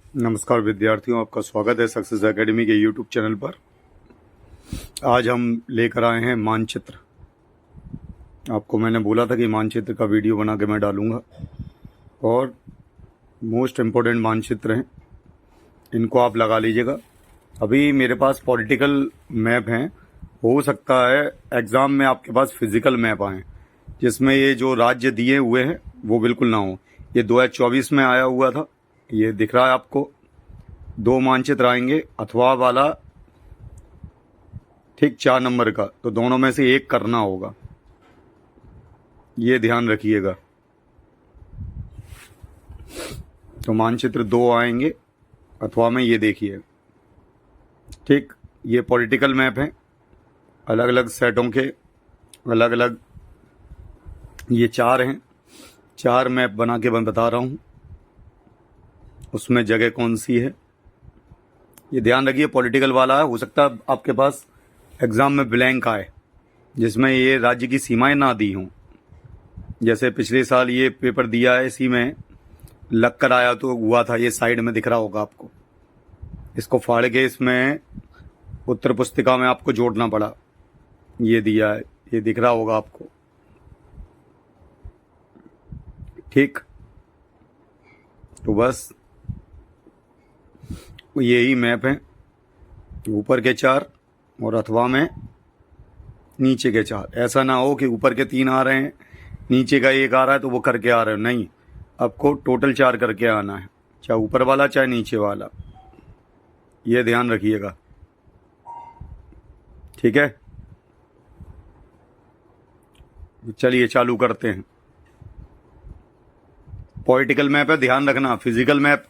नमस्कार विद्यार्थियों, आपका स्वागत है सक्सेस एकेडमी के यूट्यूब चैनल पर। आज हम लेकर आए हैं मानचित्र। आपको मैंने बोला था कि मानचित्र का वीडियो बना के मैं डालूंगा, और मोस्ट इम्पोर्टेंट मानचित्र हैं, इनको आप लगा लीजिएगा। अभी मेरे पास पॉलिटिकल मैप हैं, हो सकता है एग्ज़ाम में आपके पास फिजिकल मैप आए जिसमें ये जो राज्य दिए हुए हैं वो बिल्कुल ना हो। ये 2024 में आया हुआ था, ये दिख रहा है आपको। 2 मानचित्र आएंगे, अथवा वाला ठीक 4 नंबर का, तो दोनों में से एक करना होगा, ये ध्यान रखिएगा। तो मानचित्र 2 आएंगे अथवा में, ये देखिए। ठीक, ये पॉलिटिकल मैप है, अलग अलग सेटों के, अलग अलग ये 4 हैं। 4 मैप बना के मैं बता रहा हूँ, उसमें जगह कौन सी है ये ध्यान रखिए। पॉलिटिकल वाला है, हो सकता है आपके पास एग्ज़ाम में ब्लैंक आए जिसमें ये राज्य की सीमाएं ना दी हों। जैसे पिछले साल ये पेपर दिया है, इसी में लग कर आया तो हुआ था। ये साइड में दिख रहा होगा आपको, इसको फाड़ के इसमें उत्तर पुस्तिका में आपको जोड़ना पड़ा। ये दिया है, ये दिख रहा होगा आपको। ठीक, तो बस यही मैप है, ऊपर के 4 और अथवा में नीचे के 4। ऐसा ना हो कि ऊपर के 3 आ रहे हैं, नीचे का 1 आ रहा है तो वो करके आ रहे हो, नहीं, आपको टोटल 4 करके आना है, चाहे ऊपर वाला चाहे नीचे वाला, ये ध्यान रखिएगा। ठीक है, चलिए चालू करते हैं। पॉलिटिकल मैप है, ध्यान रखना। फिजिकल मैप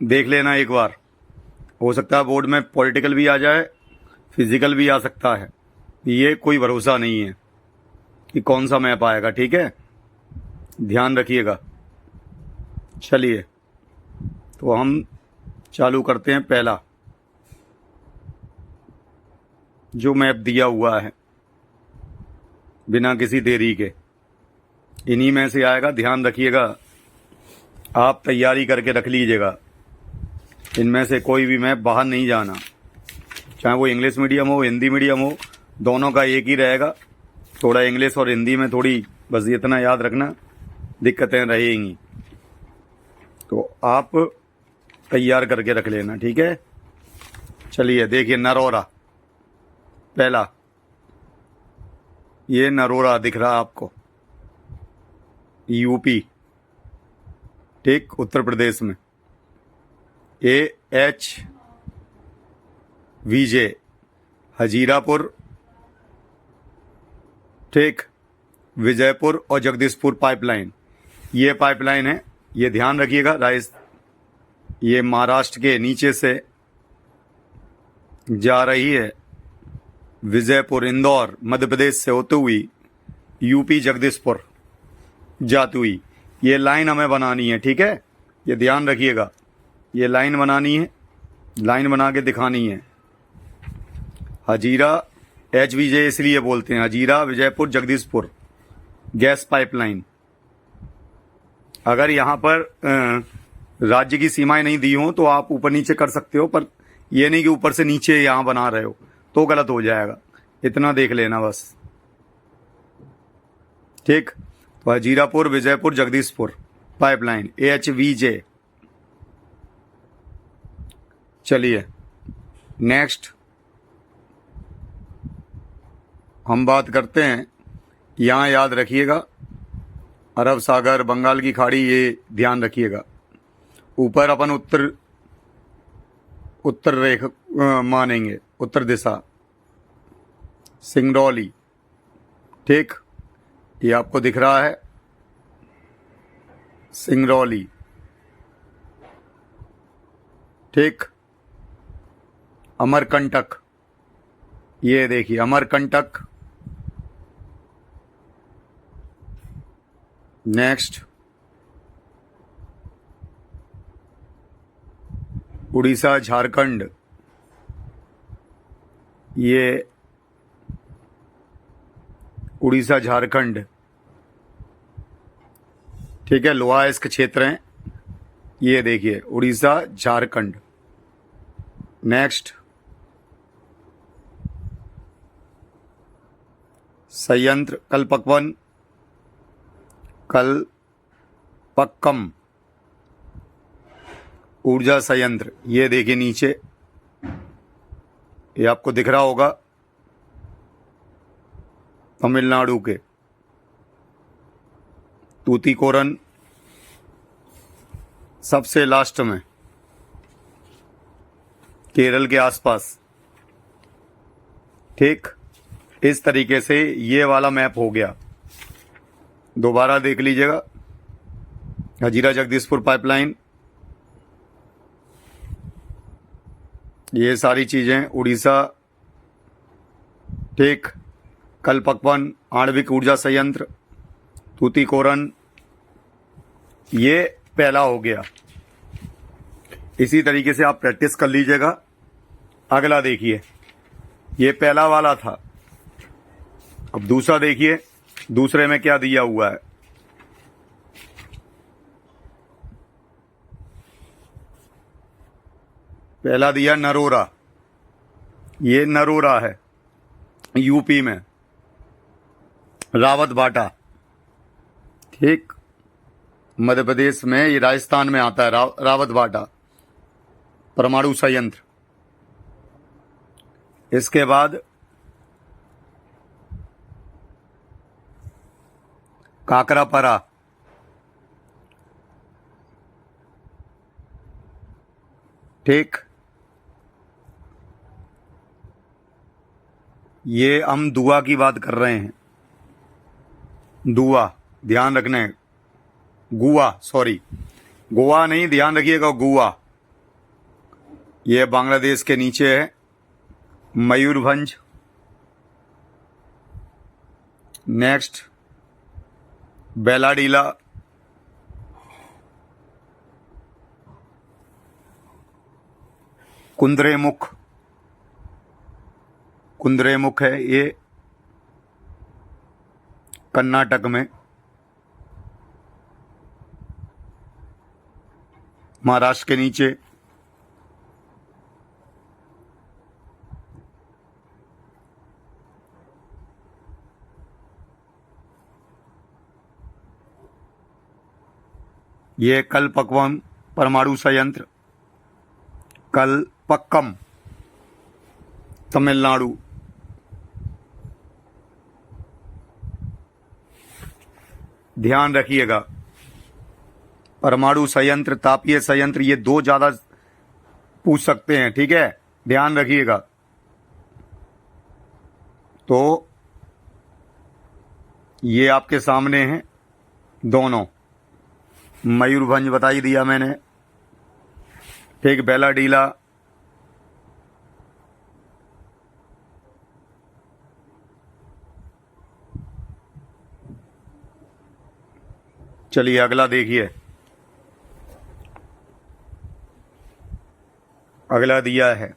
देख लेना एक बार, हो सकता है बोर्ड में पॉलिटिकल भी आ जाए, फिजिकल भी आ सकता है, ये कोई भरोसा नहीं है कि कौन सा मैप आएगा। ठीक है, ध्यान रखिएगा। चलिए, तो हम चालू करते हैं। पहला जो मैप दिया हुआ है, बिना किसी देरी के इन्हीं में से आएगा। ध्यान रखिएगा, आप तैयारी करके रख लीजिएगा, इनमें से कोई भी मैप बाहर नहीं जाना, चाहे वो इंग्लिश मीडियम हो हिंदी मीडियम हो, दोनों का एक ही रहेगा। थोड़ा इंग्लिश और हिंदी में थोड़ी, बस इतना याद रखना, दिक्कतें रहेंगी, तो आप तैयार करके रख लेना। ठीक है, चलिए देखिए। नरोरा पहला, ये नरोरा दिख रहा आपको, यूपी, ठीक, उत्तर प्रदेश में। AHVJ हजीरापुर, ठीक, विजयपुर और जगदीशपुर पाइपलाइन, ये पाइपलाइन है, ये ध्यान रखिएगा। ये महाराष्ट्र के नीचे से जा रही है, विजयपुर इंदौर मध्य प्रदेश से होते हुई यूपी जगदीशपुर जाती हुई, ये लाइन हमें बनानी है। ठीक है, ये ध्यान रखिएगा, ये लाइन बनानी है, लाइन बना के दिखानी है। हजीरा, HVJ इसलिए बोलते हैं, हजीरा विजयपुर जगदीशपुर गैस पाइपलाइन। अगर यहाँ पर राज्य की सीमाएं नहीं दी हों तो आप ऊपर नीचे कर सकते हो, पर ये नहीं कि ऊपर से नीचे यहाँ बना रहे हो, तो गलत हो जाएगा। इतना देख लेना बस। ठीक, तो हजीरापुर विजयपुर जगदीशपुर पाइपलाइन, AHVJ। चलिए नेक्स्ट हम बात करते हैं, यहाँ याद रखिएगा, अरब सागर, बंगाल की खाड़ी, ये ध्यान रखिएगा। ऊपर अपन उत्तर रेखा मानेंगे, उत्तर दिशा, सिंगरौली, ठीक, ये आपको दिख रहा है, सिंगरौली, ठीक। अमरकंटक, ये देखिए अमरकंटक। नेक्स्ट उड़ीसा झारखंड, ये उड़ीसा झारखंड, ठीक है, लोहाइस्क क्षेत्र हैं, ये देखिए उड़ीसा झारखंड। नेक्स्ट संयंत्र कलपक्वन कलपक्कम ऊर्जा संयंत्र, ये देखिए नीचे, ये आपको दिख रहा होगा, तमिलनाडु के। तूतीकोरन सबसे लास्ट में, केरल के आसपास। ठीक, इस तरीके से ये वाला मैप हो गया। दोबारा देख लीजिएगा, हजीरा जगदीशपुर पाइपलाइन, ये सारी चीजें उड़ीसा। ठीक, कलपक्वन आणविक ऊर्जा संयंत्र, तूतीकोरन, ये पहला हो गया। इसी तरीके से आप प्रैक्टिस कर लीजिएगा। अगला देखिए, ये पहला वाला था। अब दूसरा देखिए, दूसरे में क्या दिया हुआ है। पहला दिया नरोरा, ये नरोरा है यूपी में, रावत बाटा। ठीक, मध्य प्रदेश में, ये राजस्थान में आता है, रावत बाटा परमाणु संयंत्र। इसके बाद काकरापरा, ठीक, ये हम दुआ की बात कर रहे हैं। दुआ, ध्यान रखना है, गुआ, सॉरी, गोवा नहीं, ध्यान रखिएगा, गुआ। ये बांग्लादेश के नीचे है। मयूरभंज, नेक्स्ट बेलाडीला, कुंद्रेमुख, कुंद्रेमुख है ये कर्नाटक में। महाराष्ट्र के नीचे ये कलपक्वम परमाणु संयंत्र, कलपक्कम तमिलनाडु। ध्यान रखिएगा, परमाणु संयंत्र, तापीय संयंत्र, ये दो ज्यादा पूछ सकते हैं। ठीक है, ध्यान रखिएगा। तो ये आपके सामने हैं दोनों। मयूरभंज बता ही दिया मैंने। ठीक, बेलाडीला, चलिए अगला देखिए। अगला दिया है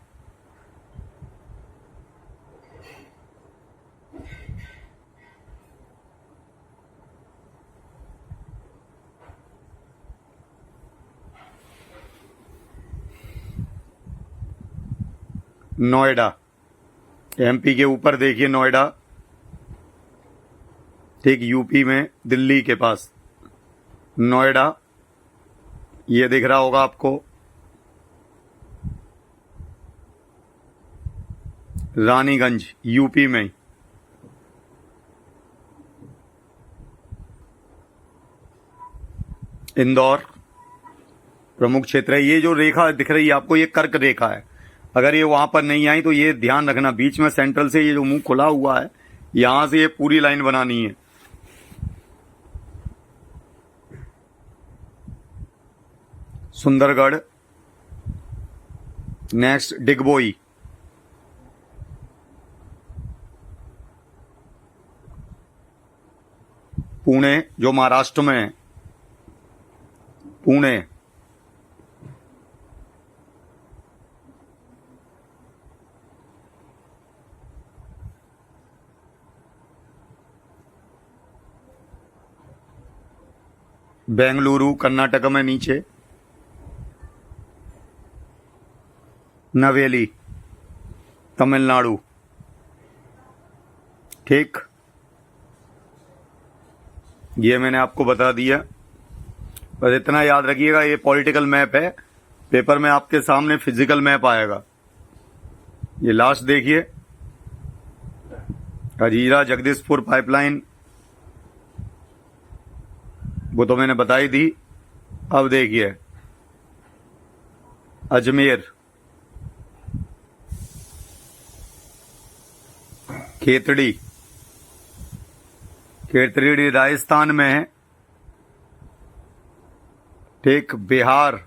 नोएडा। एमपी के ऊपर देखिए नोएडा, ठीक, यूपी में दिल्ली के पास नोएडा, ये दिख रहा होगा आपको। रानीगंज यूपी में। इंदौर प्रमुख क्षेत्र है। ये जो रेखा दिख रही है आपको, ये कर्क रेखा है। अगर ये वहां पर नहीं आई तो ये ध्यान रखना, बीच में सेंट्रल से ये जो मुंह खुला हुआ है, यहां से ये पूरी लाइन बनानी है। सुंदरगढ़, नेक्स्ट डिगबोई, पुणे जो महाराष्ट्र में है, पुणे, बेंगलुरु कर्नाटक में नीचे, नवेली, तमिलनाडु। ठीक, ये मैंने आपको बता दिया। बस इतना याद रखिएगा, ये पॉलिटिकल मैप है। पेपर में आपके सामने फिजिकल मैप आएगा। ये लास्ट देखिए, हजीरा जगदीशपुर पाइपलाइन, वो तो मैंने बताई थी। अब देखिए अजमेर, खेतड़ी, खेतड़ी राजस्थान में है। ठीक, बिहार,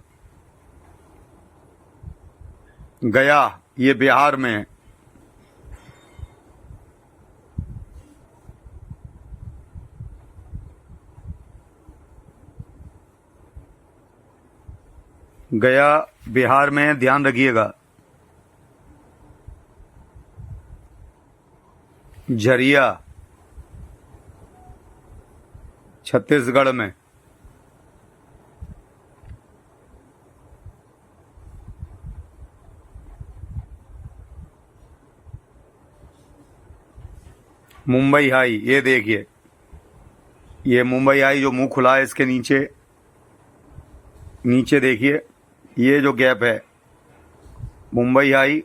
गया, ये बिहार में है। गया बिहार में है, ध्यान रखिएगा। झरिया छत्तीसगढ़ में। मुंबई हाई, ये देखिए, ये मुंबई हाई जो मुंह खुला है, इसके नीचे नीचे देखिए, ये जो गैप है, मुंबई हाई,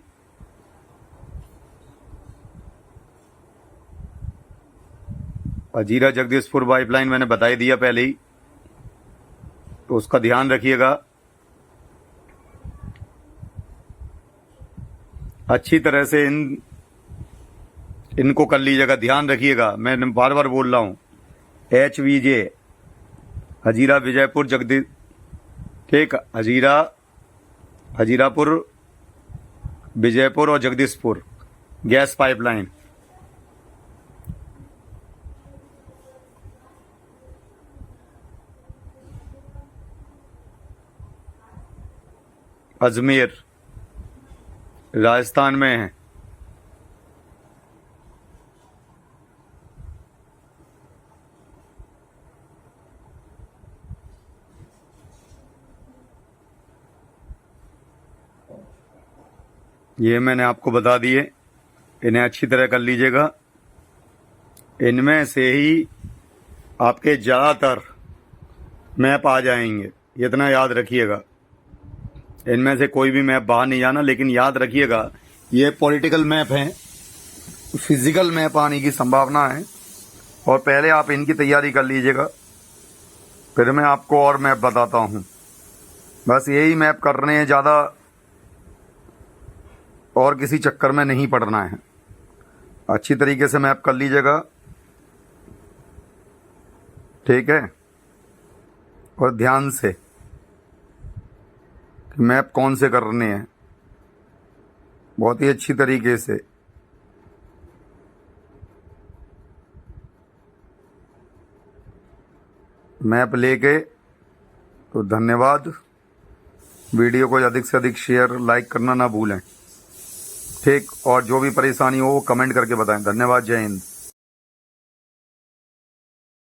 हजीरा जगदीशपुर पाइपलाइन मैंने बता ही दिया पहले ही, तो उसका ध्यान रखिएगा। अच्छी तरह से इनको कर लीजिएगा, ध्यान रखिएगा। मैं बार बार बोल रहा हूं, HVJ, हजीरा विजयपुर जगदीश, ठीक, हजीरापुर, विजयपुर और जगदीशपुर गैस पाइपलाइन। अजमेर राजस्थान में है। ये मैंने आपको बता दिए, इन्हें अच्छी तरह कर लीजिएगा। इनमें से ही आपके ज़्यादातर मैप आ जाएंगे, इतना याद रखिएगा। इनमें से कोई भी मैप बाहर नहीं जाना, लेकिन याद रखिएगा ये पॉलिटिकल मैप हैं, फिजिकल मैप आने की संभावना है। और पहले आप इनकी तैयारी कर लीजिएगा, फिर मैं आपको और मैप बताता हूँ। बस यही मैप करने हैं, ज़्यादा और किसी चक्कर में नहीं पड़ना है। अच्छी तरीके से मैप कर लीजिएगा, ठीक है। और ध्यान से कि मैप कौन से करने हैं, बहुत ही अच्छी तरीके से। मैप लेके तो धन्यवाद। वीडियो को अधिक से अधिक शेयर, लाइक करना ना भूलें, ठीक। और जो भी परेशानी हो वो कमेंट करके बताएं। धन्यवाद, जय हिंद।